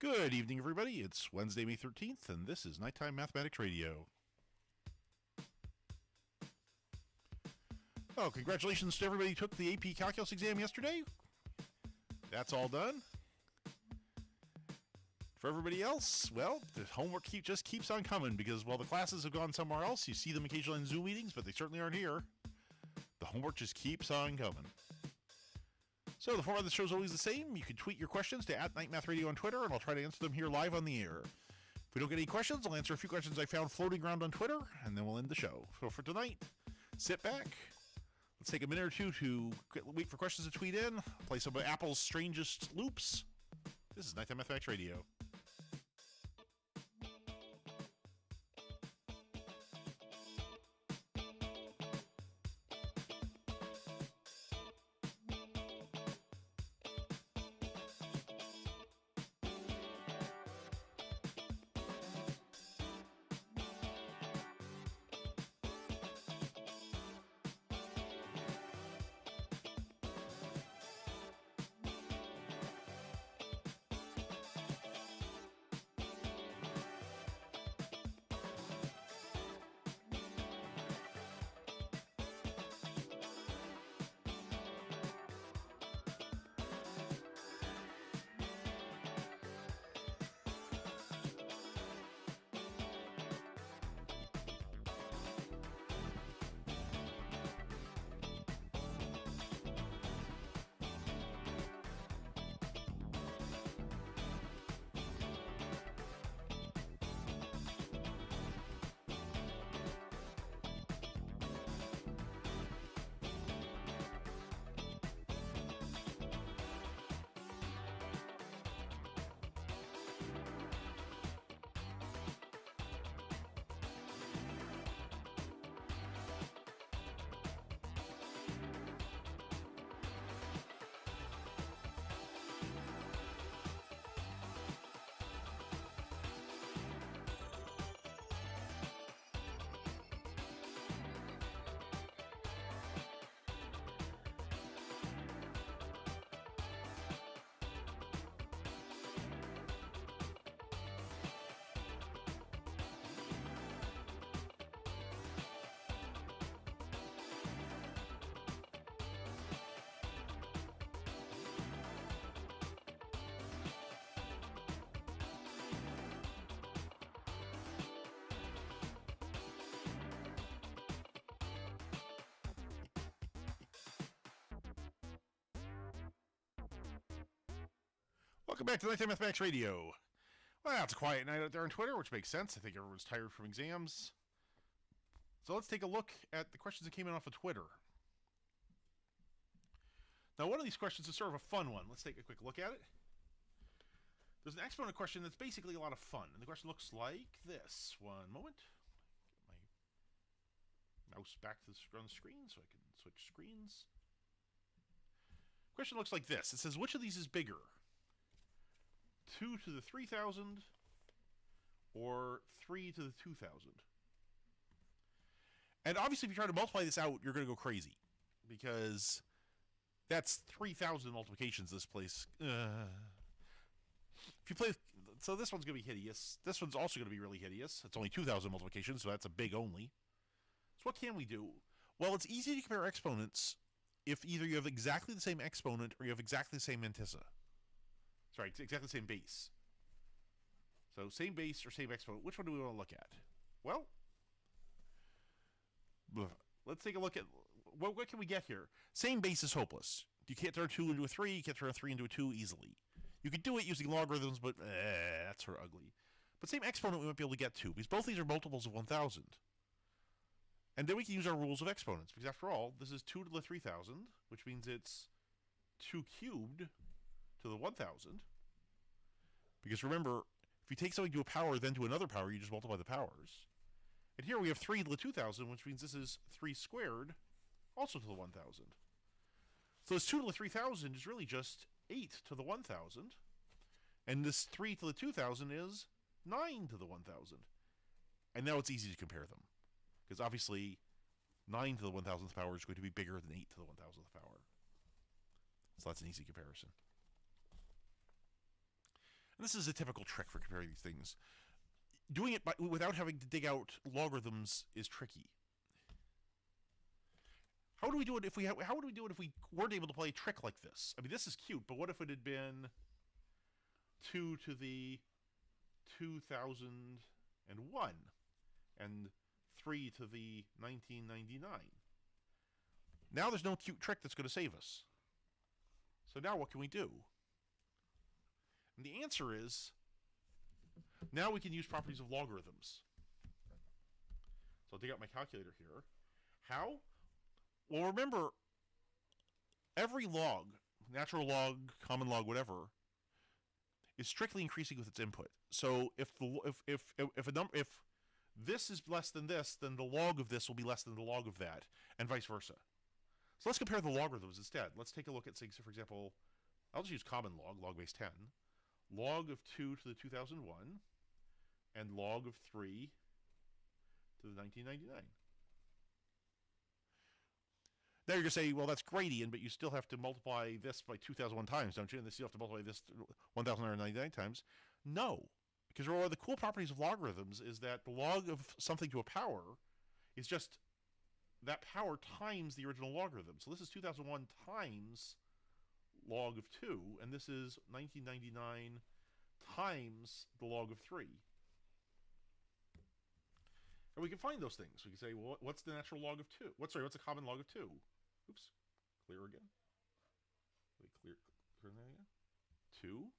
Good evening, everybody. It's Wednesday, May 13th, and this is Nighttime Mathematics Radio. Oh, congratulations to everybody who took the AP Calculus exam yesterday. That's all done. For everybody else, well, the homework just keeps on coming because while the classes have gone somewhere else, you see them occasionally in Zoom meetings, but they certainly aren't here. The homework just keeps on coming. So the format of the show is always the same. You can tweet your questions to @NightMathRadio on Twitter, and I'll try to answer them here live on the air. If we don't get any questions, I'll answer a few questions I found floating around on Twitter, and then we'll end the show. So for tonight, sit back. Let's take a minute or two to wait for questions to tweet in. Play some of Apple's strangest loops. This is Nighttime Mathematics Radio. Welcome back to Nighttime Mathematics Radio. Well, it's a quiet night out there on Twitter, which makes sense. I think everyone's tired from exams. So let's take a look at the questions that came in off of Twitter. Now, one of these questions is sort of a fun one. Let's take a quick look at it. There's an exponent question that's basically a lot of fun. And the question looks like this. One moment. Get my mouse back to on the screen so I can switch screens. Question looks like this. It says, which of these is bigger? 2 to the 3,000 or 3 to the 2,000. And obviously, if you try to multiply this out, you're going to go crazy because that's 3,000 multiplications. This place. If you play, so this one's going to be hideous. This one's also going to be really hideous. It's only 2,000 multiplications, so that's a big only. So what can we do? Well, it's easy to compare exponents if either you have exactly the same exponent or you have exactly the same mantissa. Sorry, exactly the same base. So same base or same exponent. Which one do we want to look at? Well, let's take a look at what can we get here. Same base is hopeless. You can't turn a 2 into a 3. You can't turn a 3 into a 2 easily. You could do it using logarithms, but that's sort of ugly. But same exponent we might be able to get to because both these are multiples of 1,000. And then we can use our rules of exponents because after all, this is 2 to the 3,000, which means it's 2 cubed to the 1,000. Because remember, if you take something to a power, then to another power, you just multiply the powers. And here we have 3 to the 2,000, which means this is 3 squared, also to the 1,000. So this 2 to the 3,000 is really just 8 to the 1,000. And this 3 to the 2,000 is 9 to the 1,000. And now it's easy to compare them. Because obviously, 9 to the 1,000th power is going to be bigger than 8 to the 1,000th power. So that's an easy comparison. And this is a typical trick for comparing these things. Doing it without having to dig out logarithms is tricky. How would we do it if how would we do it if we weren't able to play a trick like this? I mean, this is cute, but what if it had been 2 to the 2001 and 3 to the 1999? Now there's no cute trick that's going to save us. So now what can we do? And the answer is, now we can use properties of logarithms. So I'll dig out my calculator here. How? Well, remember, every log, natural log, common log, whatever, is strictly increasing with its input. So if this is less than this, then the log of this will be less than the log of that, and vice versa. So let's compare the logarithms instead. Let's take a look at, say, for example, I'll just use common log base 10, log of 2 to the 2001, and log of 3 to the 1999. Now you're going to say, well, that's gradient, but you still have to multiply this by 2001 times, don't you? And you still have to multiply this 1,999 times. No, because one of the cool properties of logarithms is that the log of something to a power is just that power times the original logarithm. So this is 2001 times log of 2, and this is 1999 times the log of 3. And we can find those things. We can say, well, what's the natural log of 2? What's a common log of 2? Oops, clear again. Wait, clear that again. 2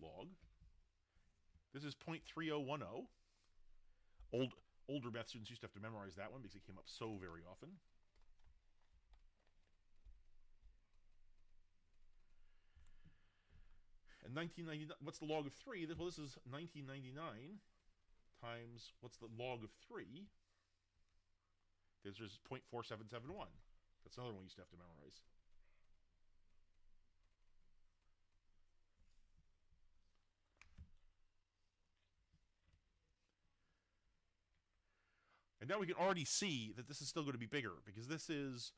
log. This is 0.3010. Older math students used to have to memorize that one because it came up so very often. And 1999, what's the log of 3? Well, this is 1999 times, what's the log of 3? This is 0.4771. That's another one you used to have to memorize. And now we can already see that this is still going to be bigger, because this is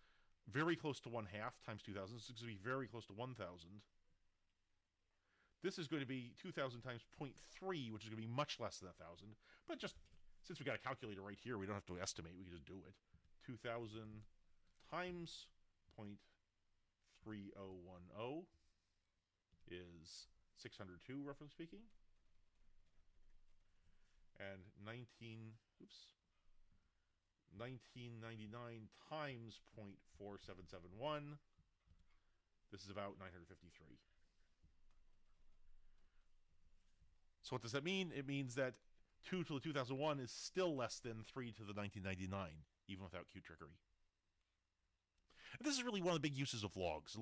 very close to 1/2 times 2,000. This is going to be very close to 1,000. This is going to be 2,000 times 0.3, which is going to be much less than 1,000. But just, since we got a calculator right here, we don't have to estimate. We can just do it. 2,000 times 0.3010 is 602, roughly speaking. And 1999 times 0.4771, this is about 953. So what does that mean? It means that 2 to the 2001 is still less than 3 to the 1999, even without cute trickery. And this is really one of the big uses of logs.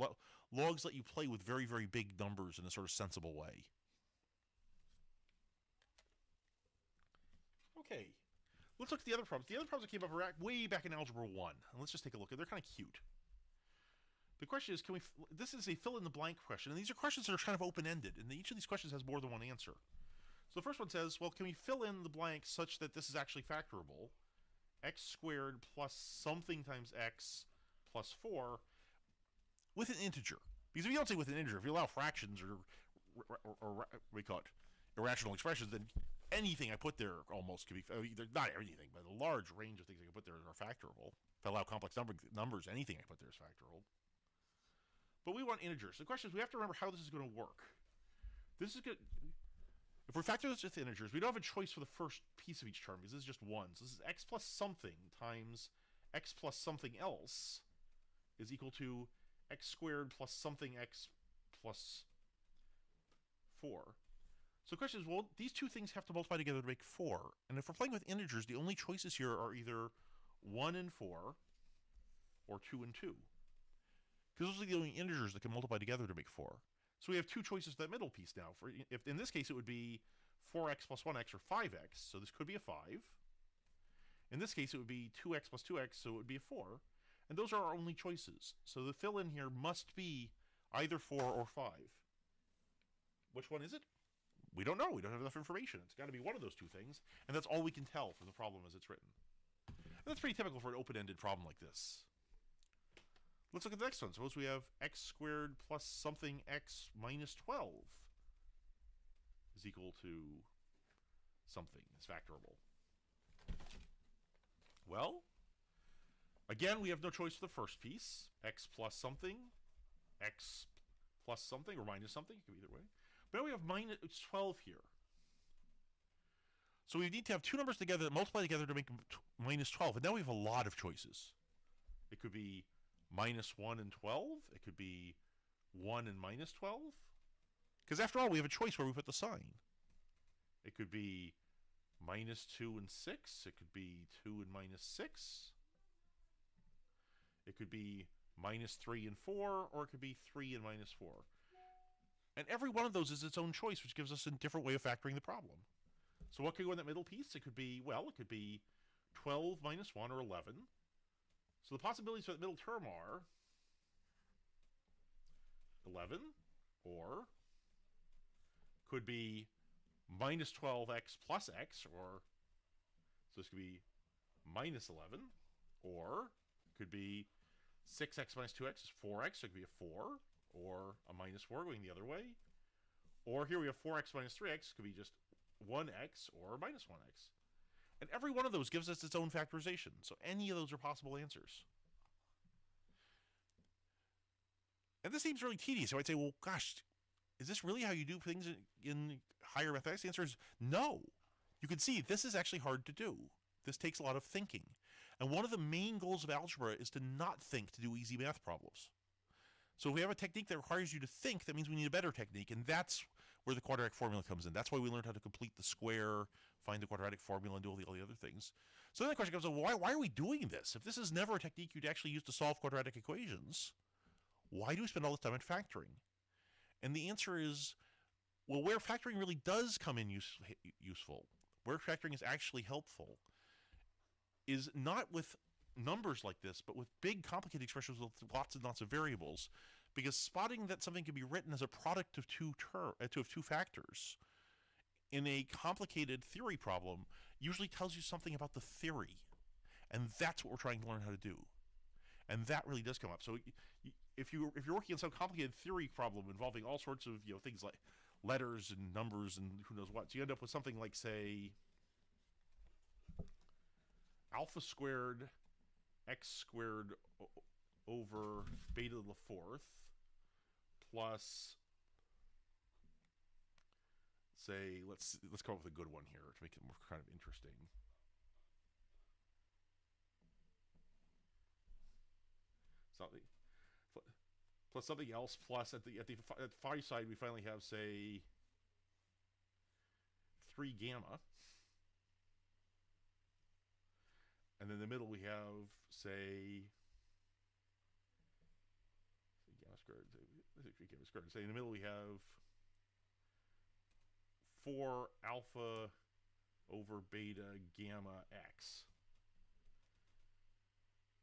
Logs let you play with very, very big numbers in a sort of sensible way. Okay, let's look at the other problems. The other problems that came up are way back in Algebra 1. And let's just take a look at them. They're kind of cute. The question is, this is a fill-in-the-blank question, and these are questions that are kind of open-ended, and each of these questions has more than one answer. So the first one says, well, can we fill in the blank such that this is actually factorable? X squared plus something times x plus 4 with an integer. Because if you don't say with an integer, if you allow fractions or what we call it, irrational expressions, then anything I put there almost can be, not anything, but a large range of things I can put there are factorable. If I allow complex numbers, anything I put there is factorable. But we want integers. The question is, we have to remember how this is going to work. This is good. If we factor this with integers, we don't have a choice for the first piece of each term, because this is just 1. So this is x plus something times x plus something else is equal to x squared plus something x plus 4. So the question is, well, these two things have to multiply together to make 4. And if we're playing with integers, the only choices here are either 1 and 4 or 2 and 2. Because those are the only integers that can multiply together to make 4. So we have two choices for that middle piece now. If in this case it would be 4x plus 1x or 5x, so this could be a 5. In this case it would be 2x plus 2x, so it would be a 4. And those are our only choices. So the fill-in here must be either 4 or 5. Which one is it? We don't know. We don't have enough information. It's got to be one of those two things, and that's all we can tell from the problem as it's written. And that's pretty typical for an open-ended problem like this. Let's look at the next one. Suppose we have x squared plus something x minus 12. is equal to something. It's factorable. Well, again, we have no choice for the first piece. X plus something, x plus something, or minus something. It could be either way. But now we have minus 12 here. So we need to have two numbers together that multiply together to make minus 12. And now we have a lot of choices. It could be minus 1 and 12. It could be 1 and minus 12. Because after all, we have a choice where we put the sign. It could be minus 2 and 6. It could be 2 and minus 6. It could be minus 3 and 4, or it could be 3 and minus 4. And every one of those is its own choice, which gives us a different way of factoring the problem. So what could go in that middle piece? It could be, well, it could be 12 minus 1, or 11. So the possibilities for that middle term are 11, or could be minus 12x plus x, or so this could be minus 11, or could be 6x minus 2x is 4x, so it could be a 4, or a minus 4 going the other way. Or here we have 4x minus 3x, could be just 1x or minus 1x. And every one of those gives us its own factorization, so any of those are possible answers. And this seems really tedious, so I'd say, well, gosh, is this really how you do things in higher mathematics? The answer is no. You can see this is actually hard to do. This takes a lot of thinking. And one of the main goals of algebra is to not think to do easy math problems. So if we have a technique that requires you to think, that means we need a better technique, and that's where the quadratic formula comes in. That's why we learned how to complete the square, find the quadratic formula, and do all the other things. So then the question comes, well, why are we doing this? If this is never a technique you'd actually use to solve quadratic equations, why do we spend all this time at factoring? And the answer is, well, where factoring really does come in useful, where factoring is actually helpful, is not with numbers like this, but with big complicated expressions with lots and lots of variables, because spotting that something can be written as a product of two factors in a complicated theory problem usually tells you something about the theory, and that's what we're trying to learn how to do. And that really does come up. So if you're working on some complicated theory problem involving all sorts of things like letters and numbers and who knows what, so you end up with something like, say, alpha squared x squared over beta to the fourth plus, say, let's come up with a good one here to make it more kind of interesting. Something plus something else, plus at the phi side we finally have, say, 3 gamma. And then in the middle we have, say, gamma squared. Say in the middle we have 4 alpha over beta gamma x.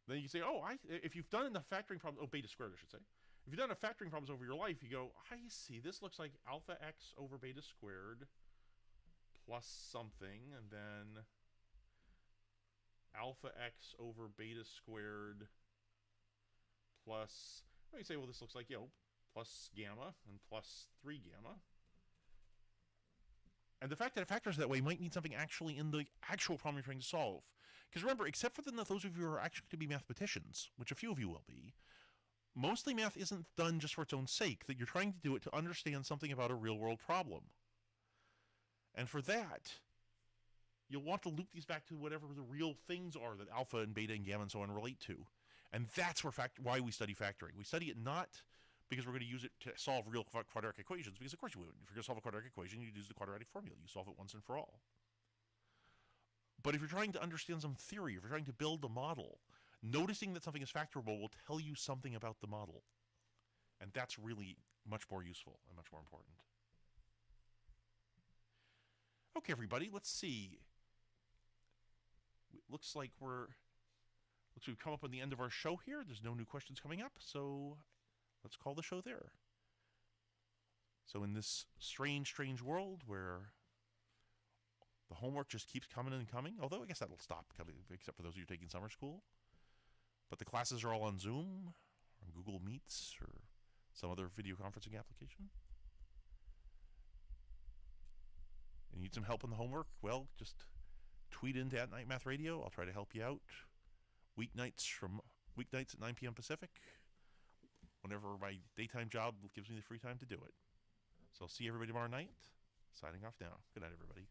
Then you say, oh, if you've done the factoring problem, beta squared, I should say. If you've done a factoring problems over your life, you go, I see, this looks like alpha x over beta squared plus something, and then alpha x over beta squared plus, well, you say, well, this looks like, plus gamma and plus 3 gamma. And the fact that it factors that way might mean something actually in the actual problem you're trying to solve. Because remember, except for those of you who are actually going to be mathematicians, which a few of you will be, mostly math isn't done just for its own sake, that you're trying to do it to understand something about a real-world problem. And for that, you'll want to loop these back to whatever the real things are that alpha and beta and gamma and so on relate to. And that's why we study factoring. We study it not because we're going to use it to solve real quadratic equations, because of course you would. If you're going to solve a quadratic equation, you'd use the quadratic formula. You solve it once and for all. But if you're trying to understand some theory, if you're trying to build a model, noticing that something is factorable will tell you something about the model. And that's really much more useful and much more important. Okay, everybody, let's see. Looks like we've come up on the end of our show here. There's no new questions coming up, so let's call the show there. So in this strange world where the homework just keeps coming and coming, although I guess that'll stop coming, except for those of you taking summer school. But the classes are all on Zoom, or Google Meets, or some other video conferencing application. and need some help on the homework, well, just tweet into @NightMathRadio. I'll try to help you out. Weeknights at 9 p.m. Pacific, whenever my daytime job gives me the free time to do it. So I'll see everybody tomorrow night. Signing off now. Good night, everybody.